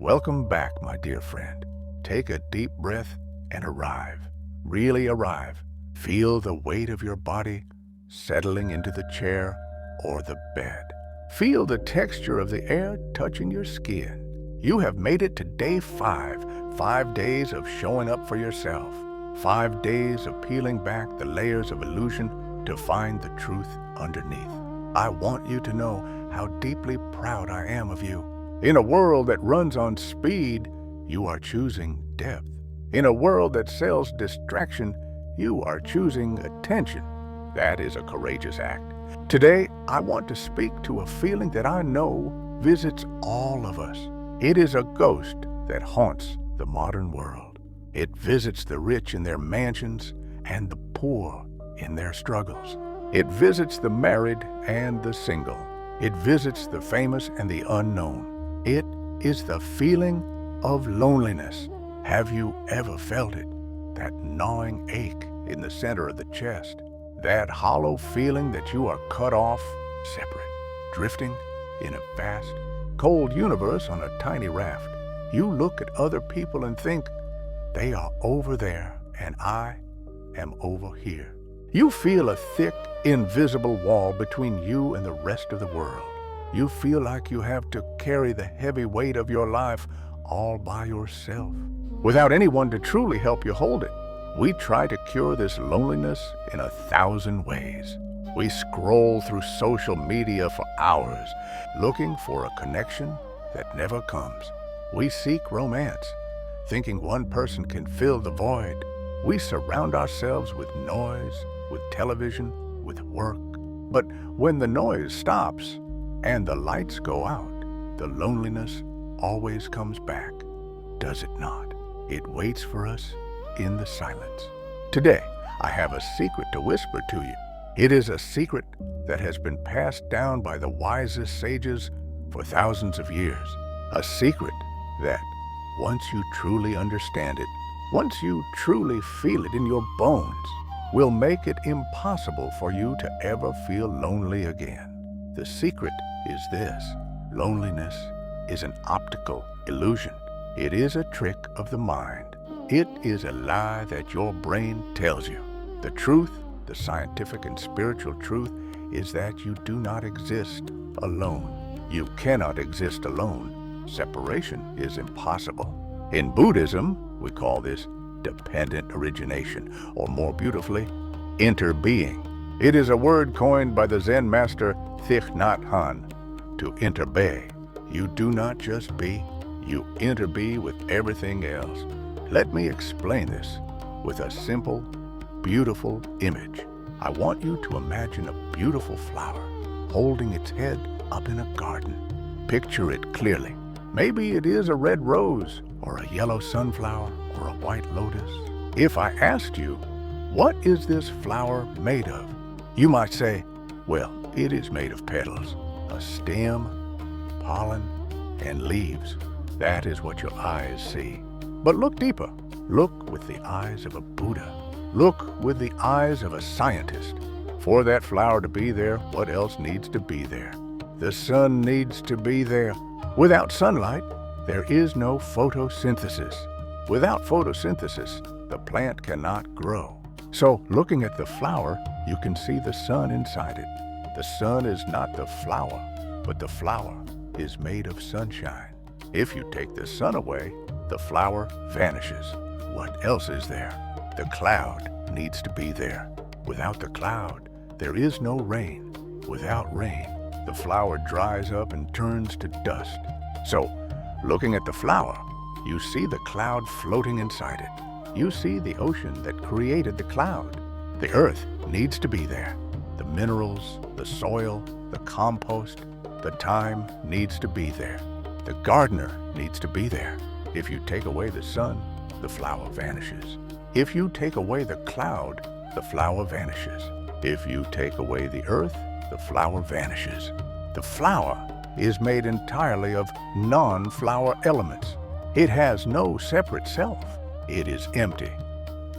Welcome back, my dear friend. Take a deep breath and arrive. Really arrive. Feel the weight of your body settling into the chair or the bed. Feel the texture of the air touching your skin. You have made it to day 5. 5 days of showing up for yourself. 5 days of peeling back the layers of illusion to find the truth underneath. I want you to know how deeply proud I am of you. In a world that runs on speed, you are choosing depth. In a world that sells distraction, you are choosing attention. That is a courageous act. Today, I want to speak to a feeling that I know visits all of us. It is a ghost that haunts the modern world. It visits the rich in their mansions and the poor in their struggles. It visits the married and the single. It visits the famous and the unknown. It is the feeling of loneliness. Have you ever felt it? That gnawing ache in the center of the chest. That hollow feeling that you are cut off, separate, drifting in a vast, cold universe on a tiny raft. You look at other people and think, they are over there and I am over here. You feel a thick, invisible wall between you and the rest of the world. You feel like you have to carry the heavy weight of your life all by yourself, without anyone to truly help you hold it. We try to cure this loneliness in 1,000 ways. We scroll through social media for hours, looking for a connection that never comes. We seek romance, thinking one person can fill the void. We surround ourselves with noise, with television, with work. But when the noise stops and the lights go out, the loneliness always comes back, does it not? It waits for us in the silence. Today, I have a secret to whisper to you. It is a secret that has been passed down by the wisest sages for thousands of years. A secret that, once you truly understand it, once you truly feel it in your bones, will make it impossible for you to ever feel lonely again. The secret is this: loneliness is an optical illusion. It is a trick of the mind. It is a lie that your brain tells you. The truth, the scientific and spiritual truth, is that you do not exist alone. You cannot exist alone. Separation is impossible. In Buddhism, we call this dependent origination, or more beautifully, interbeing. It is a word coined by the Zen master Thich Nhat Hanh, to interbeing. You do not just be, you interbe with everything else. Let me explain this with a simple, beautiful image. I want you to imagine a beautiful flower holding its head up in a garden. Picture it clearly. Maybe it is a red rose, or a yellow sunflower, or a white lotus. If I asked you, what is this flower made of? You might say, well, it is made of petals, a stem, pollen, and leaves. That is what your eyes see. But look deeper. Look with the eyes of a Buddha. Look with the eyes of a scientist. For that flower to be there, what else needs to be there? The sun needs to be there. Without sunlight, there is no photosynthesis. Without photosynthesis, the plant cannot grow. So, looking at the flower, you can see the sun inside it. The sun is not the flower, but the flower is made of sunshine. If you take the sun away, the flower vanishes. What else is there? The cloud needs to be there. Without the cloud, there is no rain. Without rain, the flower dries up and turns to dust. So, looking at the flower, you see the cloud floating inside it. You see the ocean that created the cloud. The earth needs to be there. The minerals, the soil, the compost, the time needs to be there. The gardener needs to be there. If you take away the sun, the flower vanishes. If you take away the cloud, the flower vanishes. If you take away the earth, the flower vanishes. The flower is made entirely of non-flower elements. It has no separate self. It is empty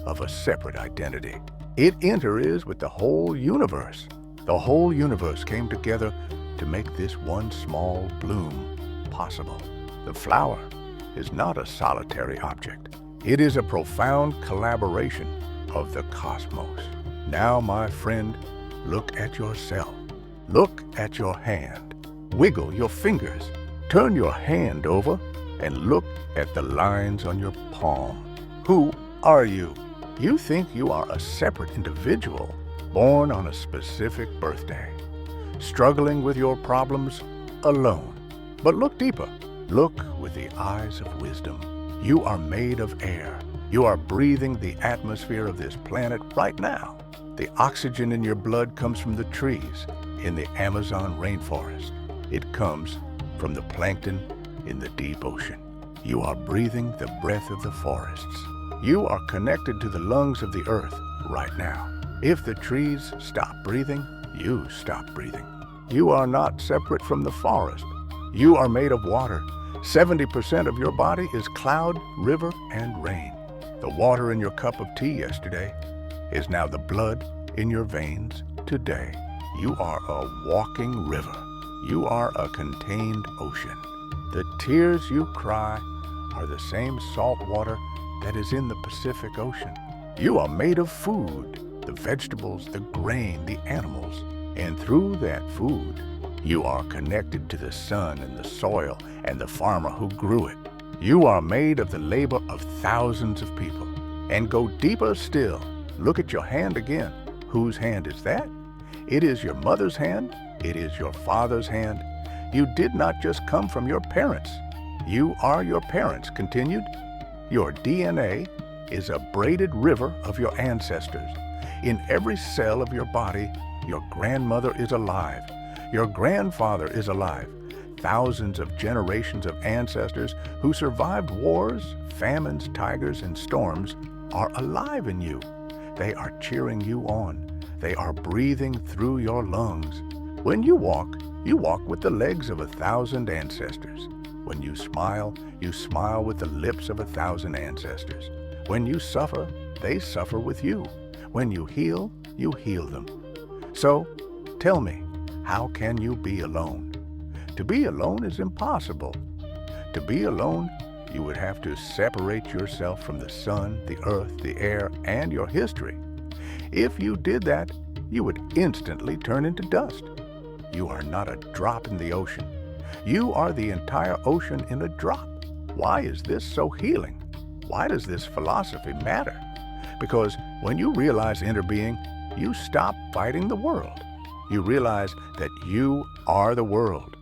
of a separate identity. It is with the whole universe. The whole universe came together to make this one small bloom possible. The flower is not a solitary object. It is a profound collaboration of the cosmos. Now, my friend, look at yourself. Look at your hand. Wiggle your fingers. Turn your hand over and look at the lines on your palm. Who are you? You think you are a separate individual born on a specific birthday, struggling with your problems alone. But look deeper. Look with the eyes of wisdom. You are made of air. You are breathing the atmosphere of this planet right now. The oxygen in your blood comes from the trees in the Amazon rainforest. It comes from the plankton in the deep ocean. You are breathing the breath of the forests. You are connected to the lungs of the earth right now. If the trees stop breathing, you stop breathing. You are not separate from the forest. You are made of water. 70% of your body is cloud, river, and rain. The water in your cup of tea yesterday is now the blood in your veins today. You are a walking river. You are a contained ocean. The tears you cry are the same salt water that is in the Pacific Ocean. You are made of food, the vegetables, the grain, the animals, and through that food, you are connected to the sun and the soil and the farmer who grew it. You are made of the labor of thousands of people. And go deeper still. Look at your hand again. Whose hand is that? It is your mother's hand. It is your father's hand. You did not just come from your parents. You are your parents, continued. Your DNA is a braided river of your ancestors. In every cell of your body, your grandmother is alive. Your grandfather is alive. Thousands of generations of ancestors who survived wars, famines, tigers, and storms are alive in you. They are cheering you on. They are breathing through your lungs. When you walk with the legs of 1,000 ancestors. When you smile with the lips of 1,000 ancestors. When you suffer, they suffer with you. When you heal them. So, tell me, how can you be alone? To be alone is impossible. To be alone, you would have to separate yourself from the sun, the earth, the air, and your history. If you did that, you would instantly turn into dust. You are not a drop in the ocean. You are the entire ocean in a drop. Why is this so healing? Why does this philosophy matter? Because when you realize interbeing, you stop fighting the world. You realize that you are the world.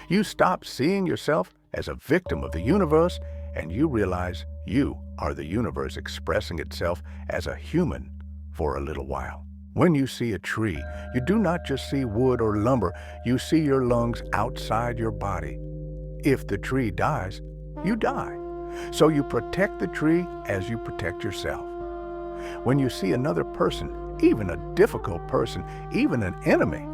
You stop seeing yourself as a victim of the universe, and you realize you are the universe expressing itself as a human for a little while. When you see a tree, you do not just see wood or lumber, you see your lungs outside your body. If the tree dies, you die. So you protect the tree as you protect yourself. When you see another person, even a difficult person, even an enemy,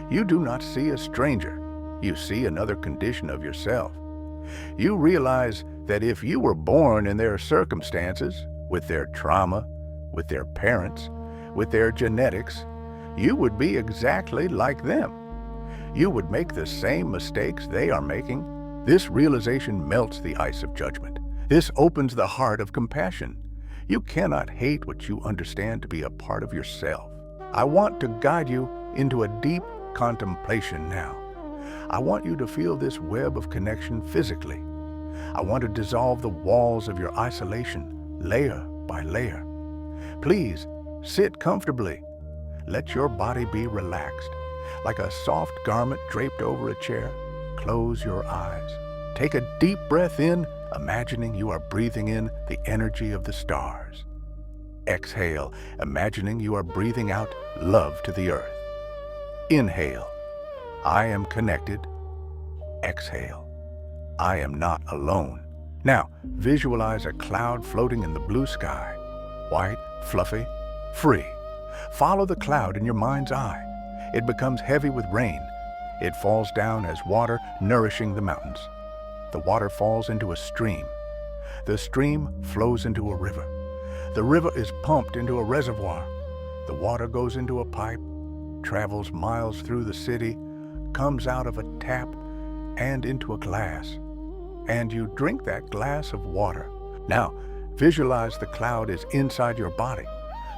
you do not see a stranger. You see another condition of yourself. You realize that if you were born in their circumstances, with their trauma, with their parents, with their genetics, you would be exactly like them. You would make the same mistakes they are making. This realization melts the ice of judgment. This opens the heart of compassion. You cannot hate what you understand to be a part of yourself. I want to guide you into a deep contemplation now. I want you to feel this web of connection physically. I want to dissolve the walls of your isolation, layer by layer. Please, sit comfortably. Let your body be relaxed. Like a soft garment draped over a chair, close your eyes. Take a deep breath in, imagining you are breathing in the energy of the stars. Exhale, imagining you are breathing out love to the earth. Inhale, I am connected. Exhale, I am not alone. Now, visualize a cloud floating in the blue sky. White, fluffy, free. Follow the cloud in your mind's eye. It becomes heavy with rain. It falls down as water, nourishing the mountains. The water falls into a stream. The stream flows into a river. The river is pumped into a reservoir. The water goes into a pipe, travels miles through the city, comes out of a tap and into a glass. and you drink that glass of water. Now, visualize the cloud is inside your body.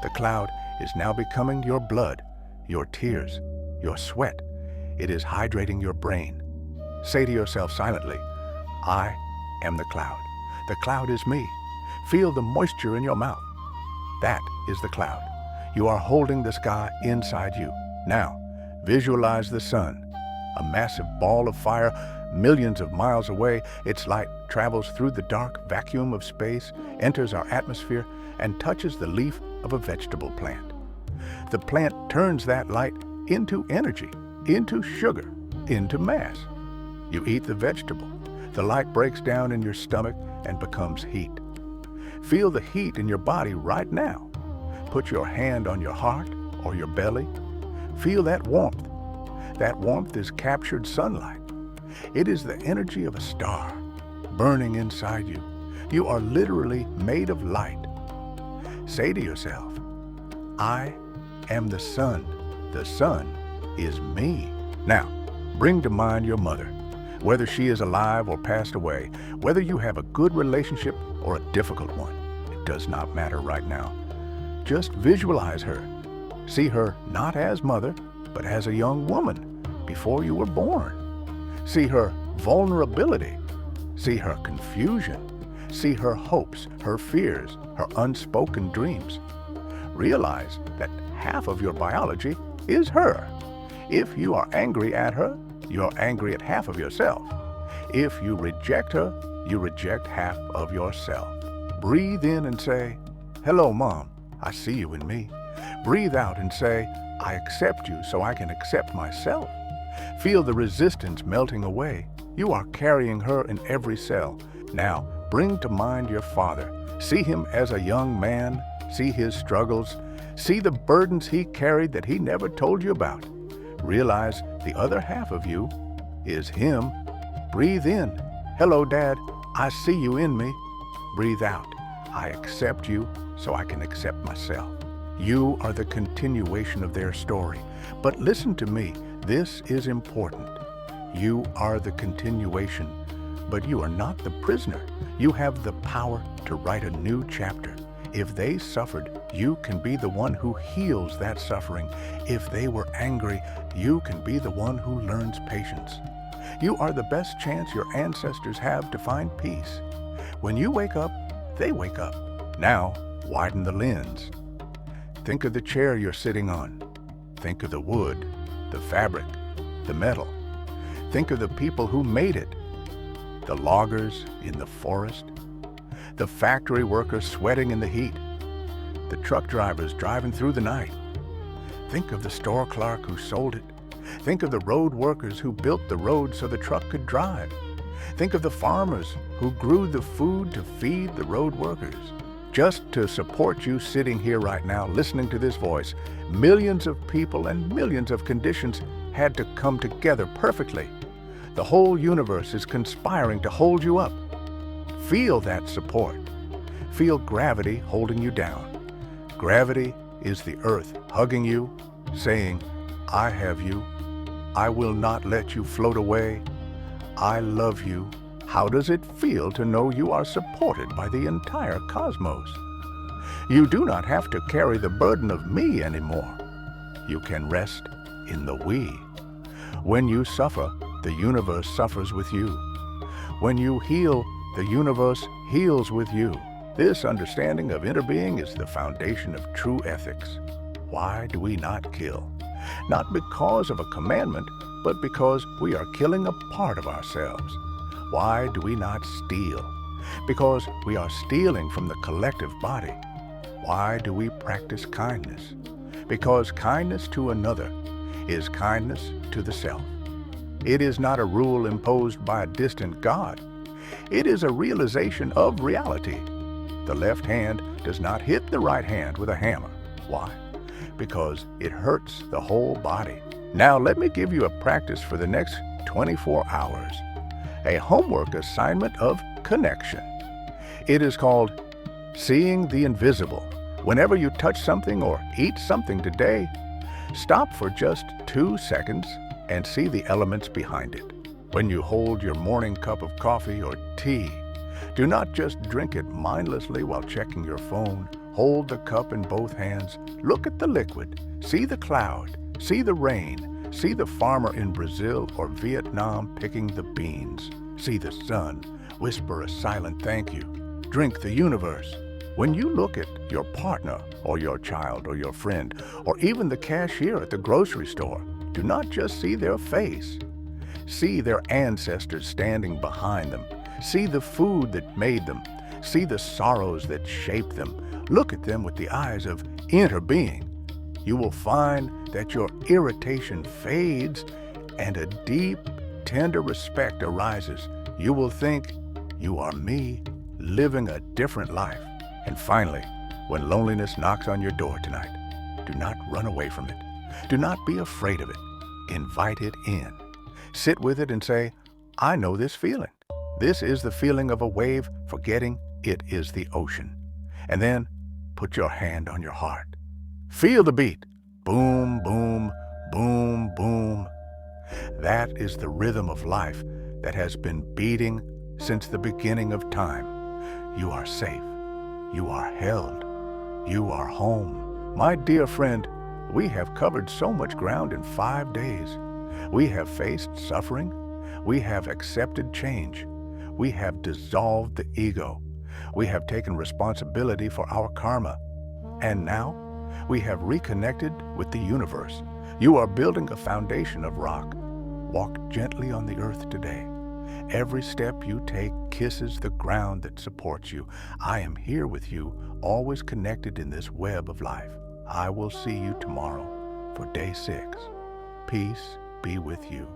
The cloud is now becoming your blood, your tears, your sweat. It is hydrating your brain. Say to yourself silently, I am the cloud. The cloud is me. Feel the moisture in your mouth. That is the cloud. You are holding the sky inside you. Now, visualize the sun, a massive ball of fire millions of miles away. Its light travels through the dark vacuum of space, enters our atmosphere, and touches the leaf of a vegetable plant. The plant turns that light into energy, into sugar, into mass. You eat the vegetable. The light breaks down in your stomach and becomes heat. Feel the heat in your body right now. Put your hand on your heart or your belly. Feel that warmth. That warmth is captured sunlight. It is the energy of a star burning inside you. You are literally made of light. Say to yourself, I am the sun. The sun is me. Now, bring to mind your mother. Whether she is alive or passed away, whether you have a good relationship or a difficult one, it does not matter right now. Just visualize her. See her not as mother, but as a young woman before you were born. See her vulnerability. See her confusion. See her hopes, her fears, her unspoken dreams. Realize that half of your biology is her. If you are angry at her, you are angry at half of yourself. If you reject her, you reject half of yourself. Breathe in and say, hello, Mom, I see you in me. Breathe out and say, I accept you so I can accept myself. Feel the resistance melting away. You are carrying her in every cell. Now, bring to mind your father. See him as a young man. See his struggles. See the burdens he carried that he never told you about. Realize the other half of you is him. Breathe in. Hello, Dad. I see you in me. Breathe out. I accept you so I can accept myself. You are the continuation of their story. But listen to me. This is important. You are the continuation, but you are not the prisoner. You have the power to write a new chapter. If they suffered, you can be the one who heals that suffering. If they were angry, you can be the one who learns patience. You are the best chance your ancestors have to find peace. When you wake up, they wake up. Now, widen the lens. Think of the chair you're sitting on. Think of the wood, the fabric, the metal. Think of the people who made it. The loggers in the forest, the factory workers sweating in the heat, the truck drivers driving through the night. Think of the store clerk who sold it. Think of the road workers who built the road so the truck could drive. Think of the farmers who grew the food to feed the road workers. Just to support you sitting here right now, listening to this voice, millions of people and millions of conditions had to come together perfectly. The whole universe is conspiring to hold you up. Feel that support. Feel gravity holding you down. Gravity is the earth hugging you, saying, I have you. I will not let you float away. I love you. How does it feel to know you are supported by the entire cosmos? You do not have to carry the burden of me anymore. You can rest in the we. When you suffer, the universe suffers with you. When you heal, the universe heals with you. This understanding of interbeing is the foundation of true ethics. Why do we not kill? Not because of a commandment, but because we are killing a part of ourselves. Why do we not steal? Because we are stealing from the collective body. Why do we practice kindness? Because kindness to another is kindness to the self. It is not a rule imposed by a distant God. It is a realization of reality. The left hand does not hit the right hand with a hammer. Why? Because it hurts the whole body. Now let me give you a practice for the next 24 hours. A homework assignment of connection. It is called Seeing the Invisible. Whenever you touch something or eat something today, stop for just 2 seconds and see the elements behind it. When you hold your morning cup of coffee or tea, do not just drink it mindlessly while checking your phone. Hold the cup in both hands. Look at the liquid. See the cloud. See the rain. See the farmer in Brazil or Vietnam picking the beans. See the sun. Whisper a silent thank you. Drink the universe. When you look at your partner or your child or your friend or even the cashier at the grocery store, do not just see their face. See their ancestors standing behind them. See the food that made them. See the sorrows that shaped them. Look at them with the eyes of Interbeing. You will find that your irritation fades and a deep, tender respect arises. You will think, you are me, living a different life. And finally, when loneliness knocks on your door tonight, do not run away from it. Do not be afraid of it. Invite it in. Sit with it and say, I know this feeling. This is the feeling of a wave forgetting it is the ocean. And then put your hand on your heart. Feel the beat. Boom, boom, boom, boom. That is the rhythm of life that has been beating since the beginning of time. You are safe. You are held. You are home. My dear friend, we have covered so much ground in 5 days. We have faced suffering. We have accepted change. We have dissolved the ego. We have taken responsibility for our karma. And now, we have reconnected with the universe. You are building a foundation of rock. Walk gently on the earth today. Every step you take kisses the ground that supports you. I am here with you, always connected in this web of life. I will see you tomorrow for day 6. Peace be with you.